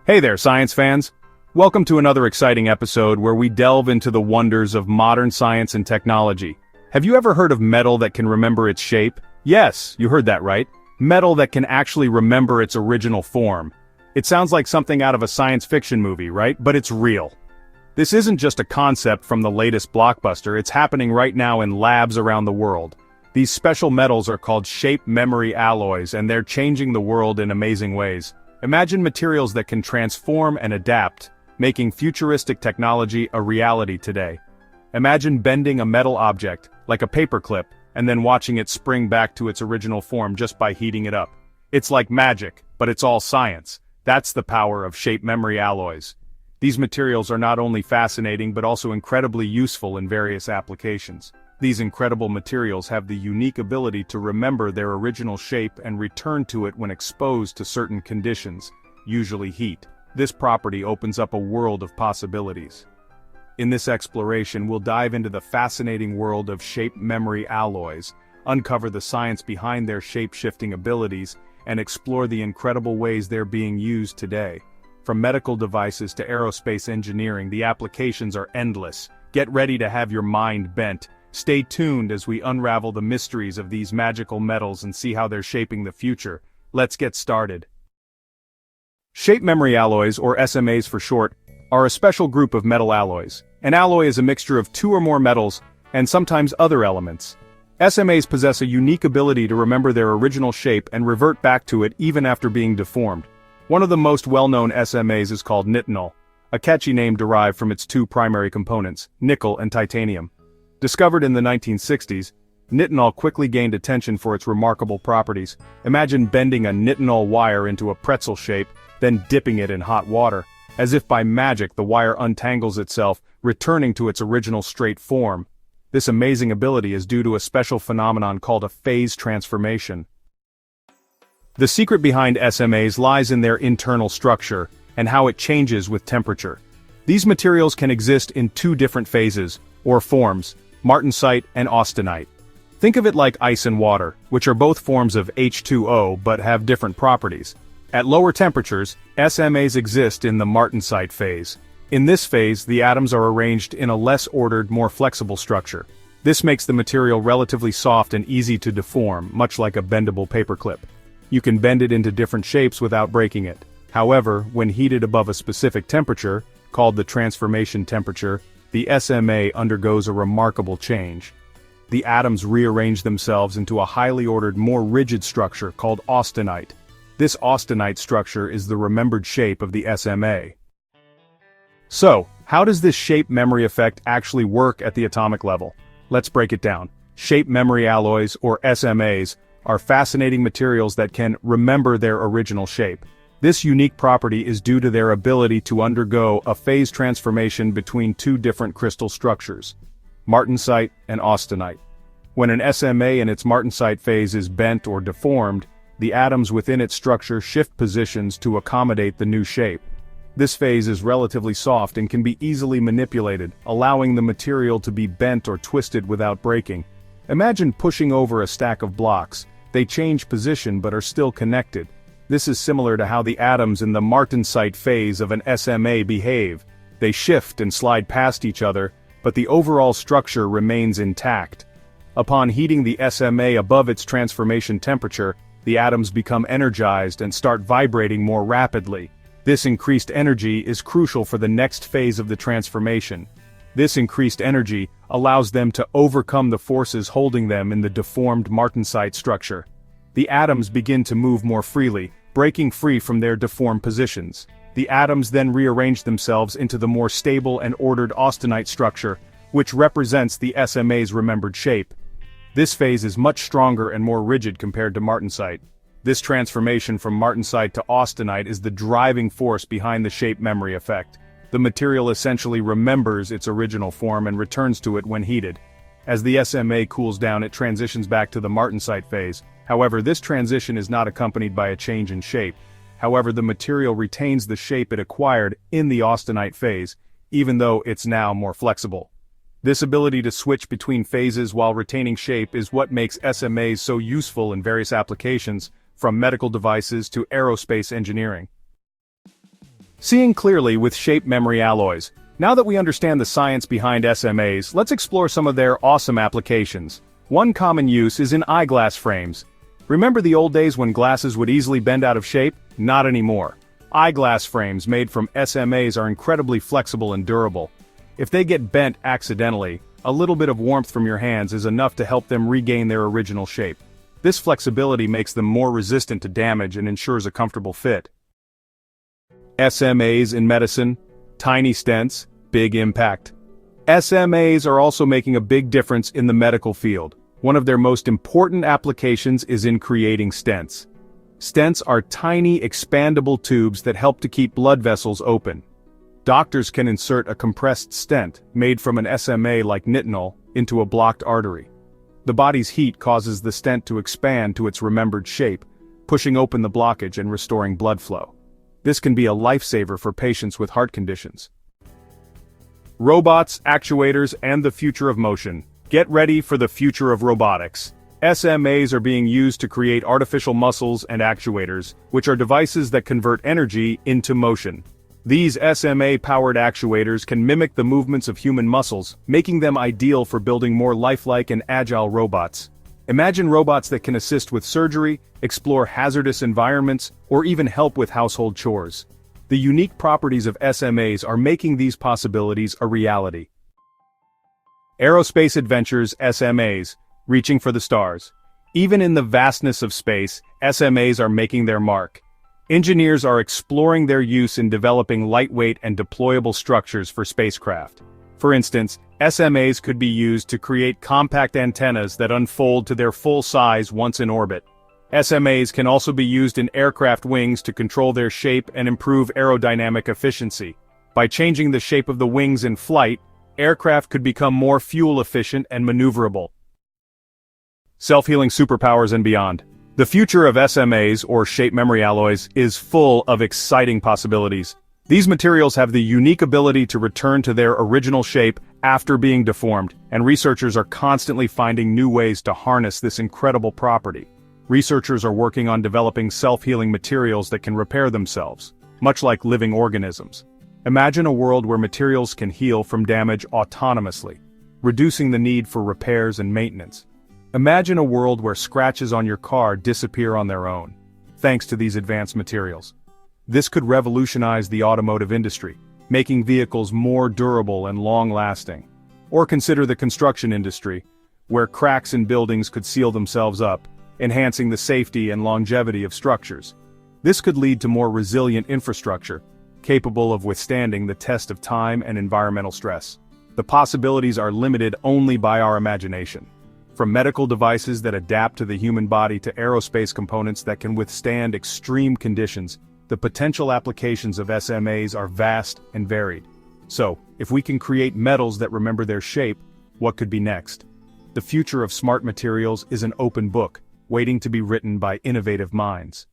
Hey there, science fans! Welcome to another exciting episode where we delve into the wonders of modern science and technology. Have you ever heard of metal that can remember its shape? Yes, you heard that right. Metal that can actually remember its original form. It sounds like something out of a science fiction movie, right? But it's real. This isn't just a concept from the latest blockbuster, it's happening right now in labs around the world. These special metals are called shape memory alloys, and they're changing the world in amazing ways. Imagine materials that can transform and adapt, making futuristic technology a reality today. Imagine bending a metal object, like a paperclip, and then watching it spring back to its original form just by heating it up. It's like magic, but it's all science. That's the power of shape memory alloys. These materials are not only fascinating but also incredibly useful in various applications. These incredible materials have the unique ability to remember their original shape and return to it when exposed to certain conditions, usually heat. This property opens up a world of possibilities. In this exploration, we'll dive into the fascinating world of shape memory alloys, uncover the science behind their shape-shifting abilities, and explore the incredible ways they're being used today. From medical devices to aerospace engineering, the applications are endless. Get ready to have your mind bent. Stay tuned as we unravel the mysteries of these magical metals and see how they're shaping the future. Let's get started. Shape memory alloys, or SMAs for short, are a special group of metal alloys. An alloy is a mixture of two or more metals, and sometimes other elements. SMAs possess a unique ability to remember their original shape and revert back to it even after being deformed. One of the most well-known SMAs is called Nitinol, a catchy name derived from its two primary components, nickel and titanium. Discovered in the 1960s, Nitinol quickly gained attention for its remarkable properties. Imagine bending a Nitinol wire into a pretzel shape, then dipping it in hot water. As if by magic, the wire untangles itself, returning to its original straight form. This amazing ability is due to a special phenomenon called a phase transformation. The secret behind SMAs lies in their internal structure, and how it changes with temperature. These materials can exist in two different phases, or forms, martensite and austenite. Think of it like ice and water, which are both forms of H2O but have different properties. At lower temperatures, SMAs exist in the martensite phase. In this phase, the atoms are arranged in a less ordered, more flexible structure. This makes the material relatively soft and easy to deform, much like a bendable paperclip. You can bend it into different shapes without breaking it. However, when heated above a specific temperature, called the transformation temperature, the SMA undergoes a remarkable change. The atoms rearrange themselves into a highly ordered, more rigid structure called austenite. This austenite structure is the remembered shape of the SMA. So, how does this shape memory effect actually work at the atomic level? Let's break it down. Shape memory alloys, or SMAs, are fascinating materials that can remember their original shape. This unique property is due to their ability to undergo a phase transformation between two different crystal structures, martensite and austenite. When an SMA in its martensite phase is bent or deformed, the atoms within its structure shift positions to accommodate the new shape. This phase is relatively soft and can be easily manipulated, allowing the material to be bent or twisted without breaking. Imagine pushing over a stack of blocks. They change position but are still connected. This is similar to how the atoms in the martensite phase of an SMA behave. They shift and slide past each other, but the overall structure remains intact. Upon heating the SMA above its transformation temperature, the atoms become energized and start vibrating more rapidly. This increased energy is crucial for the next phase of the transformation. This increased energy allows them to overcome the forces holding them in the deformed martensite structure. The atoms begin to move more freely, breaking free from their deformed positions. The atoms then rearrange themselves into the more stable and ordered austenite structure, which represents the SMA's remembered shape. This phase is much stronger and more rigid compared to martensite. This transformation from martensite to austenite is the driving force behind the shape memory effect. The material essentially remembers its original form and returns to it when heated. As the SMA cools down, it transitions back to the martensite phase. However, this transition is not accompanied by a change in shape. However, the material retains the shape it acquired in the austenite phase, even though it's now more flexible. This ability to switch between phases while retaining shape is what makes SMAs so useful in various applications, from medical devices to aerospace engineering. Seeing clearly with shape memory alloys. Now that we understand the science behind SMAs, let's explore some of their awesome applications. One common use is in eyeglass frames. Remember the old days when glasses would easily bend out of shape? Not anymore. Eyeglass frames made from SMAs are incredibly flexible and durable. If they get bent accidentally, a little bit of warmth from your hands is enough to help them regain their original shape. This flexibility makes them more resistant to damage and ensures a comfortable fit. SMAs in medicine, tiny stents, big impact. SMAs are also making a big difference in the medical field. One of their most important applications is in creating stents. Stents are tiny expandable tubes that help to keep blood vessels open. Doctors can insert a compressed stent, made from an SMA like Nitinol, into a blocked artery. The body's heat causes the stent to expand to its remembered shape, pushing open the blockage and restoring blood flow. This can be a lifesaver for patients with heart conditions. Robots, actuators, and the future of motion. Get ready for the future of robotics. SMAs are being used to create artificial muscles and actuators, which are devices that convert energy into motion. These SMA-powered actuators can mimic the movements of human muscles, making them ideal for building more lifelike and agile robots. Imagine robots that can assist with surgery, explore hazardous environments, or even help with household chores. The unique properties of SMAs are making these possibilities a reality. Aerospace adventures SMAs, reaching for the stars. Even in the vastness of space, SMAs are making their mark. Engineers are exploring their use in developing lightweight and deployable structures for spacecraft. For instance, SMAs could be used to create compact antennas that unfold to their full size once in orbit. SMAs can also be used in aircraft wings to control their shape and improve aerodynamic efficiency. By changing the shape of the wings in flight, aircraft could become more fuel efficient and maneuverable. Self-healing superpowers and beyond. The future of SMAs, or shape memory alloys, is full of exciting possibilities. These materials have the unique ability to return to their original shape after being deformed, and researchers are constantly finding new ways to harness this incredible property. Researchers are working on developing self-healing materials that can repair themselves, much like living organisms. Imagine a world where materials can heal from damage autonomously, reducing the need for repairs and maintenance. Imagine a world where scratches on your car disappear on their own, thanks to these advanced materials. This could revolutionize the automotive industry, making vehicles more durable and long-lasting. Or consider the construction industry, where cracks in buildings could seal themselves up, enhancing the safety and longevity of structures. This could lead to more resilient infrastructure, capable of withstanding the test of time and environmental stress. The possibilities are limited only by our imagination. From medical devices that adapt to the human body to aerospace components that can withstand extreme conditions, the potential applications of SMAs are vast and varied. So, if we can create metals that remember their shape, what could be next? The future of smart materials is an open book, waiting to be written by innovative minds.